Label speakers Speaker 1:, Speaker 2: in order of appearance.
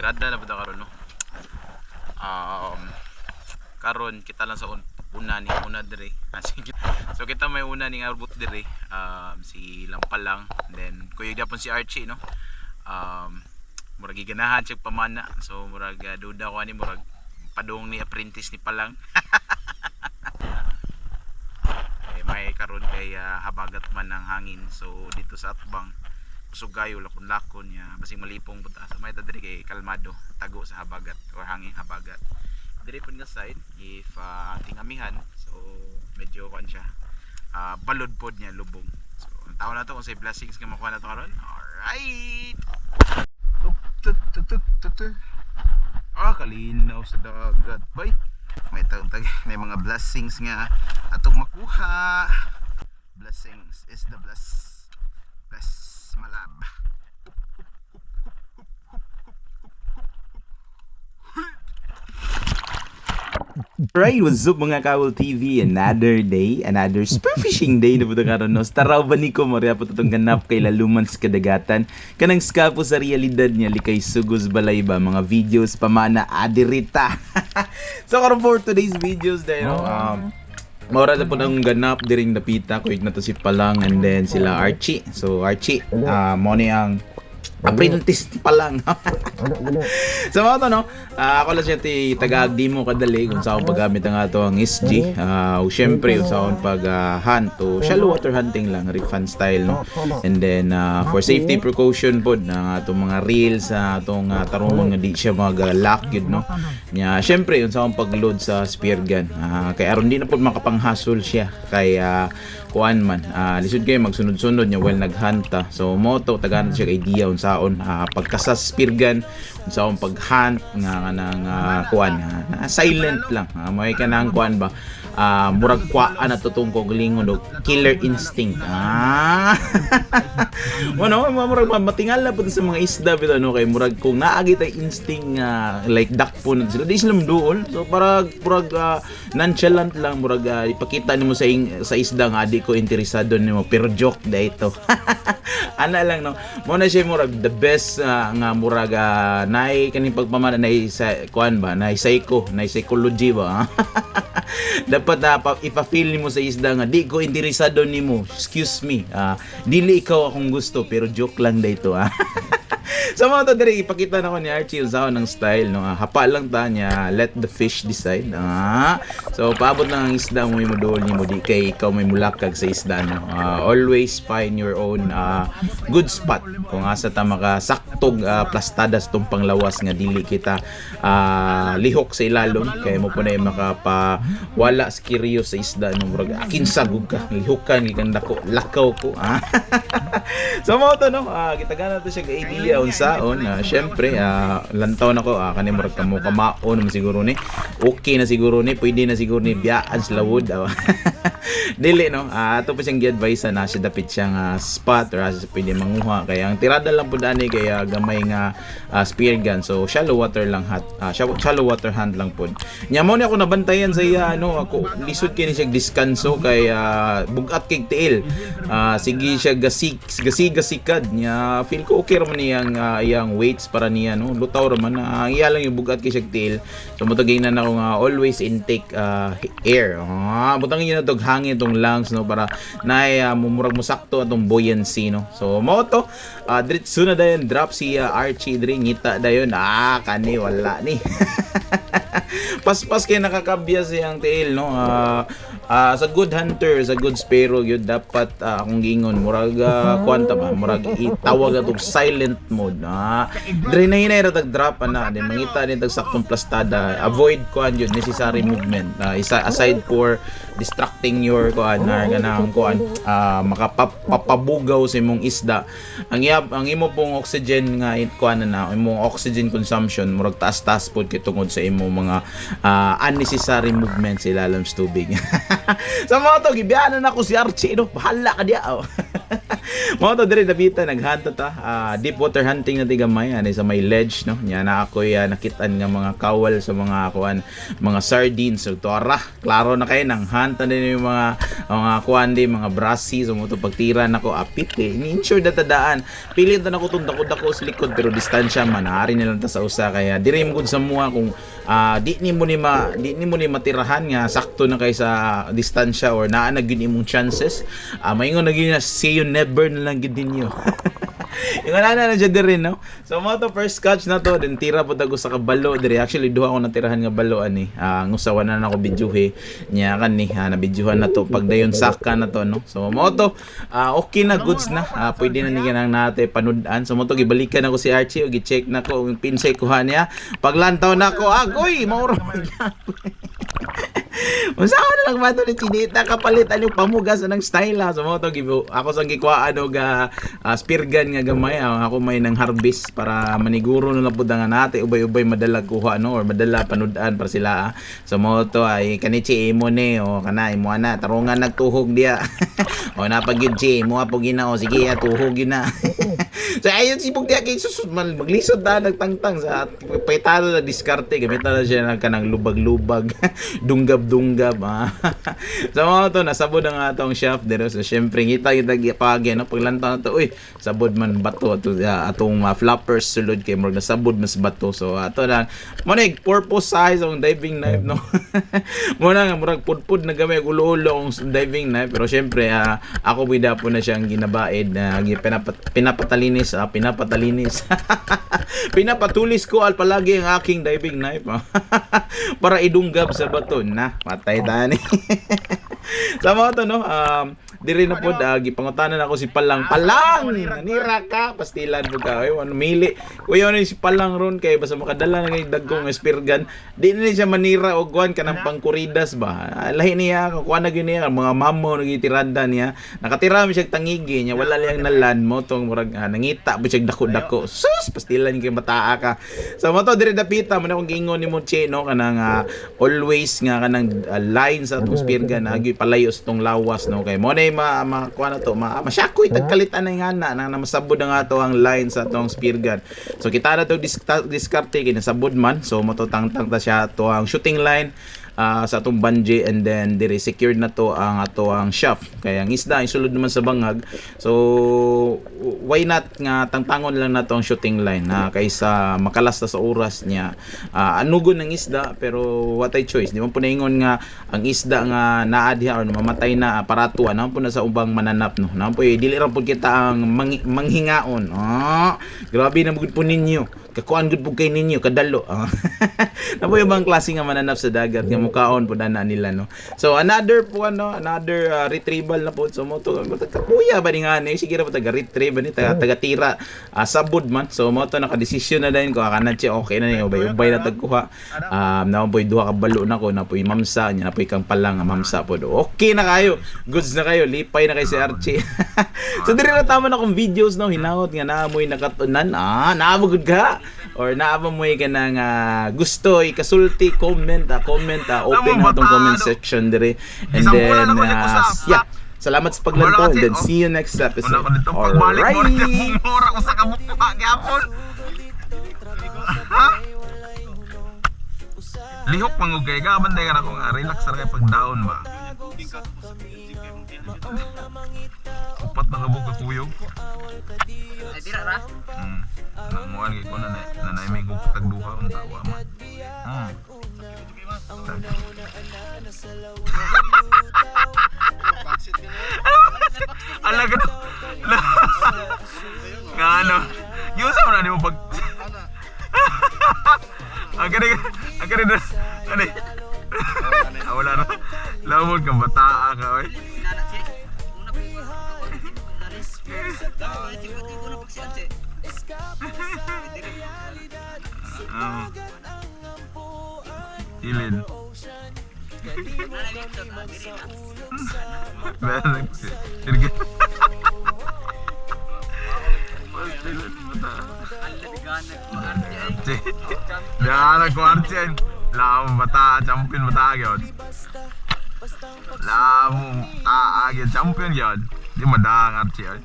Speaker 1: tirada na ba karon no? Karon kita lang sa una dire. So kita may una ning arbot dire, si Lampalang, then kuya gyapon si Archie no. Murag giganahan siya pamana, so murag duda ko ani murag padung ni apprentice ni Palang. May karon kay habagat man ng hangin, so dito sa atbang sugayo lakon-lakon niya basing malipong buta sa may diri kay kalmado tago sa habagat or hangin habagat diri pud nga side if tingamihan, so medyo kan siya balod pod niya lubong. So ang tawo na to kung say blessings nga makuha na to karon. Alright, kalinaw sa dagat bay, may may mga blessings nga atong makuha. Blessings is the bless malab.
Speaker 2: Right, what's up mga Kawal TV? Another day, another spearfishing day na po ito karon. Taraw ba ni ko, Maria po itong ganap kay laluman sa kadagatan. Kanang skapo sa realidad niya, likay sugos balay ba, mga videos pamana adirita. So karon for today's videos dahil maura na po ng ganap diring napita ko na to si Palang and then sila Archie. So Archie, mo ni ang apprentice pa lang. So mga to no, ako lang siya taga-agdi mo kadali kung saan paggamit ang ato ang SG. O syempre kung saan pag-hunt o shallow water hunting lang, refund style no. And then for safety precaution po na atong mga reels sa atong tarungon nga di siya mag-lock yun no. Nya syempre kung saan pag-load sa spear gun. Kay aron di na po makapanghasol siya kay kuan man lisod kayo magsunod-sunod nya while naghanta. So moto tagana siya idea unsaon pagkasa spear gun unsaon paghunt nga kanang kuan silent lang may kanang kuan ba murag kwaan na tutong kog lingon og killer instinct. Ano murag matingala pud sa mga isda bitaw no kay murag kung naagi tay instinct like duck po sila di sila duol. So para murag nonchalant lang murag ipakita nimo sa isda nga di ko interesado nimo pero joke da ito. Ana lang no, mo na siya murag the best nga murag nay kaning pagpamana nay sa kuan ba nay psychology ba. Dapat ipa-feel nimo sa isda nga di ko interesado nimo, excuse me, dili ikaw akong gusto pero joke lang dito. So mga to diri ipakita na ko ni Archie usaw ng style no, hapa lang ta niya, let the fish decide. So paabot na ang isda mo imudol nimo di kay ikaw may mulakag sa isda no. Always find your own good spot kung asa ta makasaktog plastadas tong panglawas nga dili kita lihok sa ilalom kay mo punay makapawala sa kiryo sa isda no murag akin sagog ka lihokan gikan dako lakaw ko. So mo to no, kitagana to siya idea unsaon. Syempre lantaw nako kani murag kamo kamaon man siguro ni okay na siguro ni pwede na siguro ni biyaan sa lawod. Dili no, ato pa siyang gi-advise na siya dapit siyang spot or asa pwede manguha kay ang tirada lang pud ani kay gamay nga spear gun. So shallow water lang shallow water hunt lang pud. Nya mo ni ako nabantayan sa iya ano, ako lisod kay ni siya diskanso kay bugat kay tiil. Sige siya gasikad nya feel ko okay ra man niyang iyang weights para niya no, lutaw ra man iya lang yung bugat kay siya tiil. So motagay na ako nga always intake air. Butang niya na tog hangin tong lungs no para nay mumurag mo sakto atong buoyancy no. So mo to diretso na dayon drop si Archie diri ngita dayon kani wala ni. Paspas kay nakakabya siyang tail no. Sa good hunter, sa good sparrow yun dapat akong gingon murag kwanta ba murag itawag atong silent mode. Diri na hinay ra tag drop ana din mangita din tag saktong plastada, avoid kuan yun necessary movement aside for distracting your kuan kanang kuan makapapabugaw sa imong isda. Ang imo pong oxygen nga kuan na imong oxygen consumption murag taas-taas pod kay tungod sa imong mga unnecessary movements sa ilalim sa tubig. Sa mga to gibiyanan ako si Archie no, bahala ka diya. Mo to dire dapita naghanta ta deep water hunting na tigamay ani sa may ledge no. Nya na ako nakitaan nga mga kawal sa mga kuan, mga sardines so tora. Klaro na kay nang hanta din yung mga kuan di mga brasi so mo to pagtira nako apit ni-insure datadaan. Pilit na nako tunda ko sa likod pero distansya man ari nilang ta sa usa kaya dire mo gud sa mua kung di ni mo ni matirahan nga sakto na kay sa distansya or naa na gyud imong chances maingon na gyud na see you never na lang gid ninyo. Yung na dyan din rin, no? So, mo to first catch na to, then tira po tago sa kabalo. Dire, actually, duha ko natirahan nga balo, ani. Ngusawan na ako bidyuhe. Nya kan ni, nabidyuhan na to. Pag dayon saka na to, no? So, mo to, okay na, goods na. Pwede na niya nang natin panudaan. So, mo to, gibalikan ako si Archie, o gi-check na ko, yung pinsay kuha niya. Paglantaw na ako, agoy, mauro Unsa ako na lang ba ito ni Chinita kapalitan yung pamugas ng style ha. So mo to ako sang gikuhaan og spear gun nga gamay ako may nang harvest para maniguro na lang pud nga nate ubay-ubay madala kuha no or madala panudan para sila ha. So mo to ay kanichi imo ni o kana imo ana tarungan nagtuhog dia. O napagid chi mo apo ginao sige tuhog yun na. So ayun si pug dia kay susud maglisod na nagtangtang sa paitalo na diskarte gamit na siya ng kanang lubag-lubag dunggab-dunggab so mga to nasabod ang atong shaft dito so syempre kita pagi no paglantaw na to uy sabod man bato ato atong flappers sulod kay murag nasabod mas bato so ato lang mo na purpose size ang diving knife no mo na nga murag pudpud na gamay ulo-ulo ang diving knife pero syempre ako bida po na siyang ginabaid na pinapatalinis pinapatulis ko palagi ang aking diving knife para idunggab sa bato na patay tani. Sa mga to no diri na pod gipangutanan ako si Palang nanira ka pastilan mo ka ay ano mili kuya ni si Palang ron kay basta makadala na kay dagkong spear gun di na siya manira og kuan kanang pangkuridas ba lahi niya kuan na gyud niya mga mamo nagitirada niya nakatira mi siya tangigi niya wala lang nalan mo tong murag nangita ba siya dako-dako sus pastilan kay mataa ka sa mo to diri dapita man akong giingon ni mo che no kanang always nga kanang line sa atong spear gun agi palayo sa tong lawas no kay mo na kuha na to masyakoy tagkalitan na nga na masabod na nga to ang line sa atong spear gun so kita na to diskarte kinasabod man so matutangtang ta siya to ang shooting line sa atong bungee and then dire secured na to ang ato ang shaft kaya ang isda ay sulod naman sa bangag so why not nga tangtangon lang na to ang shooting line kaysa makalasta sa oras niya anugon ng isda pero what I choice di man po naingon nga ang isda nga naa diha or mamatay na aparato na po na sa ubang mananap no na po dili ra pud kita ang manghingaon grabe na mugud po ninyo kakuan gud pud kay ninyo kadalo na po yung bang klase nga mananap sa dagat nga mukaon po na nila no so another retrieval na po so mo to kapuya ba ni nga ni sige ra po taga retrieve ni taga tira sabod man so mo to naka-desisyon na din ko kana siya okay na ni ubay na tagkuha na po duha ka balo na ko na po mamsa nya na po ikang palang mamsa po okay na kayo goods na kayo lipay na kay si Archie so diri na tama na kong videos no hinawot nga naamoy nakatunan naamugod ka or naamoy ka nang gusto ikasulti comment open na tong comment section dire and then salamat sa paglantaw and then see you next episode alright
Speaker 1: lihok pangugay ka banday ka na kung relax ra kay pag down ba upat na kabog ka kuyog ay dira ra namuan kay ko na may tagduha unta wa man alaga nga ano yusa mo na di mo pag agad wala na lamod kang bataa ka oy Ilin Diyan ko Archen lam bata champion bata gyud
Speaker 3: Lamo, agad champion yun. Di madangat siya.